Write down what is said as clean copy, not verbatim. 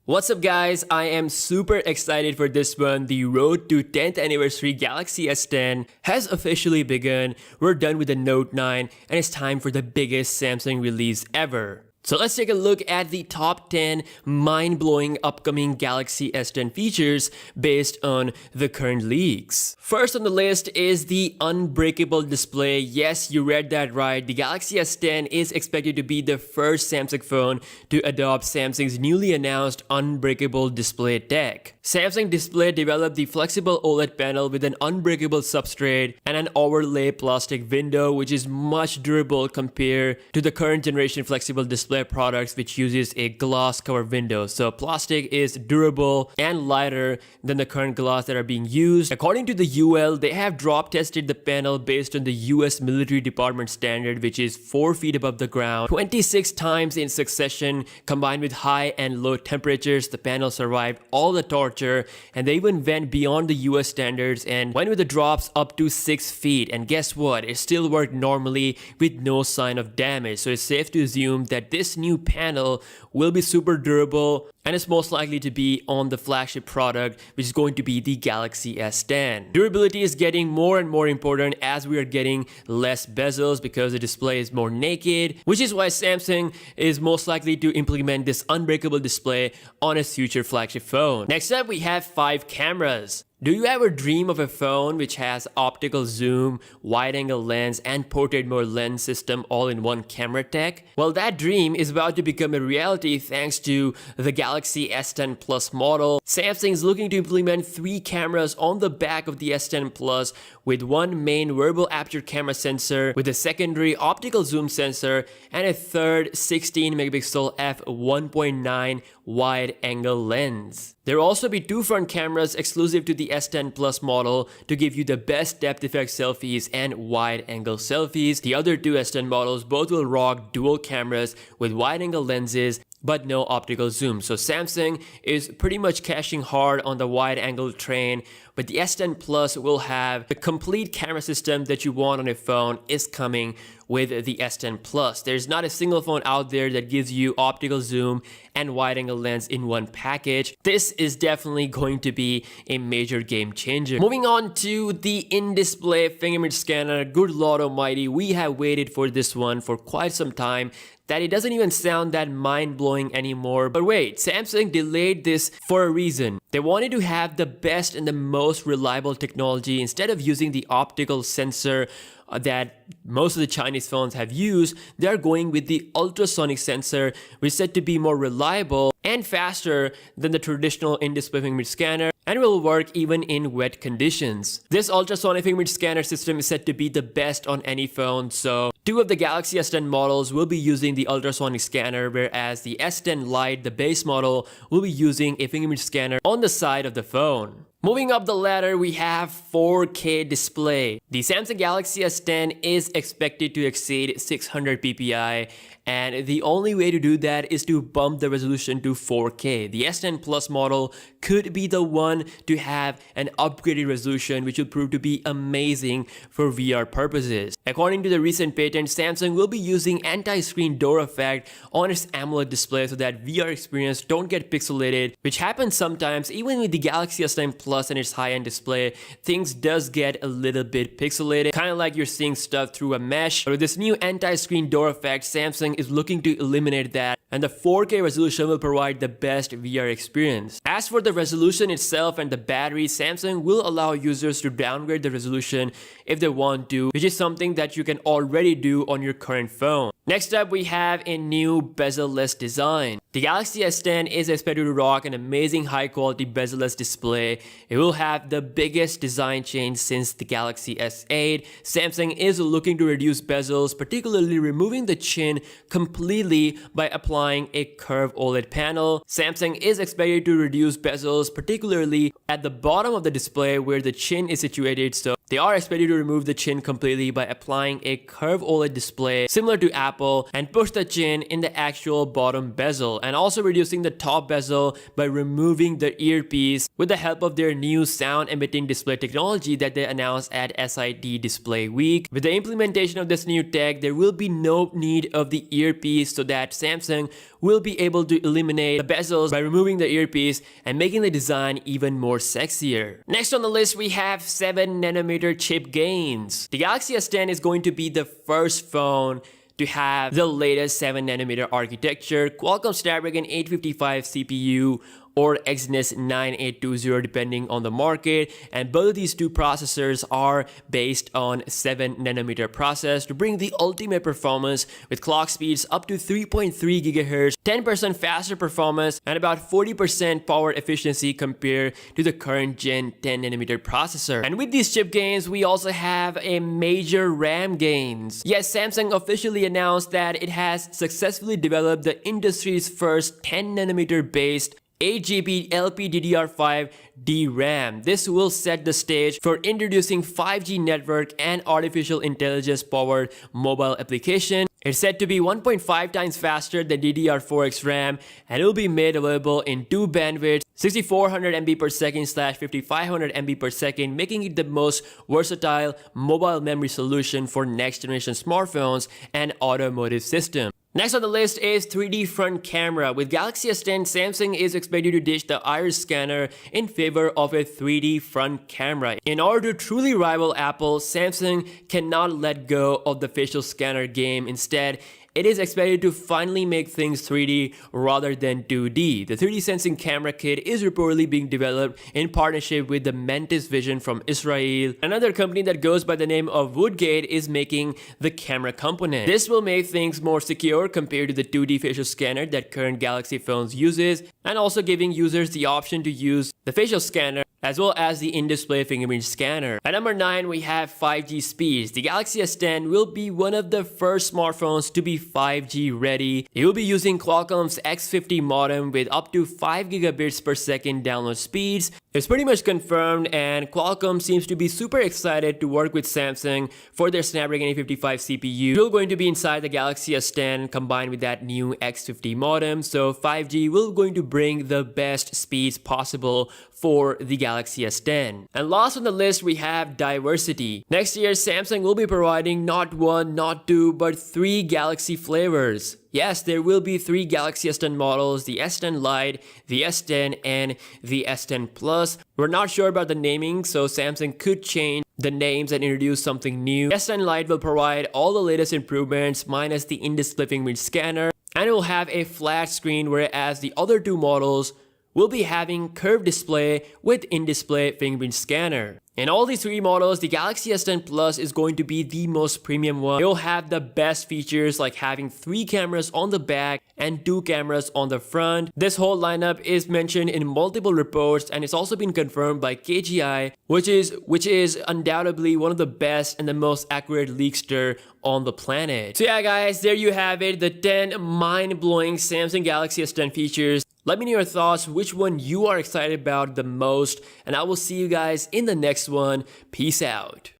What's up guys, I am super excited for this one. The road to 10th anniversary Galaxy S10 has officially begun. We're done with the Note 9 and it's time for the biggest Samsung release ever. So let's take a look at the top 10 mind-blowing upcoming Galaxy S10 features based on the current leaks. First on the list is the unbreakable display. Yes, you read that right. The Galaxy S10 is expected to be the first Samsung phone to adopt Samsung's newly announced unbreakable display tech. Samsung Display developed the flexible OLED panel with an unbreakable substrate and an overlay plastic window, which is much durable compared to the current generation flexible display products which uses a glass cover window. So plastic is durable and lighter than the current glass that are being used. According to the UL, they have drop tested the panel based on the US military department standard, which is 4 feet above the ground 26 times in succession. Combined with high and low temperatures, the panel survived all the torture, and they even went beyond the US standards and went with the drops up to 6 feet. And guess what? It still worked normally with no sign of damage. So it's safe to assume that this new panel will be super durable, and it's most likely to be on the flagship product, which is going to be the Galaxy S10. Durability is getting more and more important as we are getting less bezels because the display is more naked, which is why Samsung is most likely to implement this unbreakable display on its future flagship phone. Next up, we have 5 cameras. Do you ever dream of a phone which has optical zoom, wide-angle lens, and portrait mode lens system all in one camera tech? Well, that dream is about to become a reality thanks to the Galaxy S10 Plus model. Samsung is looking to implement 3 cameras on the back of the S10 Plus, with one main variable aperture camera sensor, with a secondary optical zoom sensor, and a third 16 megapixel f1.9 wide-angle lens. There will also be 2 front cameras exclusive to the S10 Plus model to give you the best depth effect selfies and wide-angle selfies. The other 2 S10 models both will rock dual cameras with wide-angle lenses but no optical zoom. So Samsung is pretty much cashing hard on the wide-angle train, but the S10 Plus will have the complete camera system that you want on a phone is coming with the S10 Plus. There's not a single phone out there that gives you optical zoom and wide-angle lens in one package. This is definitely going to be a major game changer. Moving on to the in-display fingerprint scanner. Good Lord Almighty, we have waited for this one for quite some time, that it doesn't even sound that mind-blowing anymore. But wait, Samsung delayed this for a reason. They wanted to have the best and the most reliable technology. Instead of using the optical sensor that most of the Chinese phones have used, they are going with the ultrasonic sensor, which is said to be more reliable and faster than the traditional in-display fingerprint scanner, and will work even in wet conditions. This ultrasonic fingerprint scanner system is said to be the best on any phone, so 2 of the Galaxy S10 models will be using the ultrasonic scanner, whereas the S10 Lite, the base model, will be using a fingerprint scanner on the side of the phone. Moving up the ladder, we have 4K display. The Samsung Galaxy S10 is expected to exceed 600 ppi, and the only way to do that is to bump the resolution to 4K. The S10 Plus model could be the one to have an upgraded resolution, which will prove to be amazing for VR purposes. According to the recent patent, Samsung will be using anti-screen door effect on its AMOLED display so that VR experience don't get pixelated, which happens sometimes. Even with the Galaxy S10 Plus and its high-end display, things does get a little bit pixelated, kind of like you're seeing stuff through a mesh. But with this new anti-screen door effect, Samsung is looking to eliminate that, and the 4K resolution will provide the best VR experience. As for the resolution itself and the battery, Samsung will allow users to downgrade the resolution if they want to, which is something that you can already do on your current phone. Next up, we have a new bezel-less design. The Galaxy S10 is expected to rock an amazing high-quality bezel-less display. It will have the biggest design change since the Galaxy S8. Samsung is looking to reduce bezels, particularly removing the chin completely by applying a curved OLED panel. Samsung is expected to reduce bezels, particularly at the bottom of the display where the chin is situated, so They are expected to remove the chin completely by applying a curved OLED display similar to Apple and push the chin in the actual bottom bezel, and also reducing the top bezel by removing the earpiece with the help of their new sound emitting display technology that they announced at SID Display Week. With the implementation of this new tech, there will be no need of the earpiece, so that Samsung will be able to eliminate the bezels by removing the earpiece and making the design even more sexier. Next on the list, we have 7nm chip gains. The Galaxy S10 is going to be the first phone to have the latest 7nm architecture, Qualcomm Snapdragon 855 CPU or Exynos 9820 depending on the market, and both of these two processors are based on 7nm process to bring the ultimate performance with clock speeds up to 3.3 GHz, 10% faster performance, and about 40% power efficiency compared to the current Gen 10nm processor. And with these chip gains, we also have a major RAM gains. Yes, Samsung officially announced that it has successfully developed the industry's first 10nm based 8GB LPDDR5 DRAM. This will set the stage for introducing 5G network and artificial intelligence powered mobile application. It's said to be 1.5 times faster than DDR4X RAM, and it will be made available in two bandwidths, 6400 MB per second / 5500 MB per second, making it the most versatile mobile memory solution for next generation smartphones and automotive systems. Next on the list is 3D front camera. With Galaxy S10, Samsung is expected to ditch the iris scanner in favor of a 3D front camera. In order to truly rival Apple, Samsung cannot let go of the facial scanner game. Instead, it is expected to finally make things 3D rather than 2D. The 3D sensing camera kit is reportedly being developed in partnership with the Mantis Vision from Israel. Another company that goes by the name of Woodgate is making the camera component. This will make things more secure compared to the 2D facial scanner that current Galaxy phones uses, and also giving users the option to use the facial scanner as well as the in-display fingerprint scanner. At number 9, we have 5G speeds. The Galaxy S10 will be one of the first smartphones to be 5G ready. It will be using Qualcomm's X50 modem with up to 5 gigabits per second download speeds. It's pretty much confirmed, and Qualcomm seems to be super excited to work with Samsung for their Snapdragon 855 CPU. Still going to be inside the Galaxy S10 combined with that new X50 modem, so 5G will going to bring the best speeds possible for the Galaxy S10. And last on the list, we have diversity. Next year, Samsung will be providing not one, not two, but 3 Galaxy flavors. Yes, there will be 3 Galaxy S10 models, the S10 Lite, the S10, and the S10 Plus. We're not sure about the naming, so Samsung could change the names and introduce something new. S10 Lite will provide all the latest improvements minus the in-display fingerprint scanner, and it will have a flat screen, whereas the other two models will be having curved display with in-display fingerprint scanner. In all these 3 models, the Galaxy S10 Plus is going to be the most premium one. It will have the best features like having 3 cameras on the back and 2 cameras on the front. This whole lineup is mentioned in multiple reports, and it's also been confirmed by KGI, which is undoubtedly one of the best and the most accurate leakster on the planet. So yeah guys, there you have it, the 10 mind-blowing Samsung Galaxy S10 features. Let me know your thoughts, which one you are excited about the most, and I will see you guys in the next one. Peace out.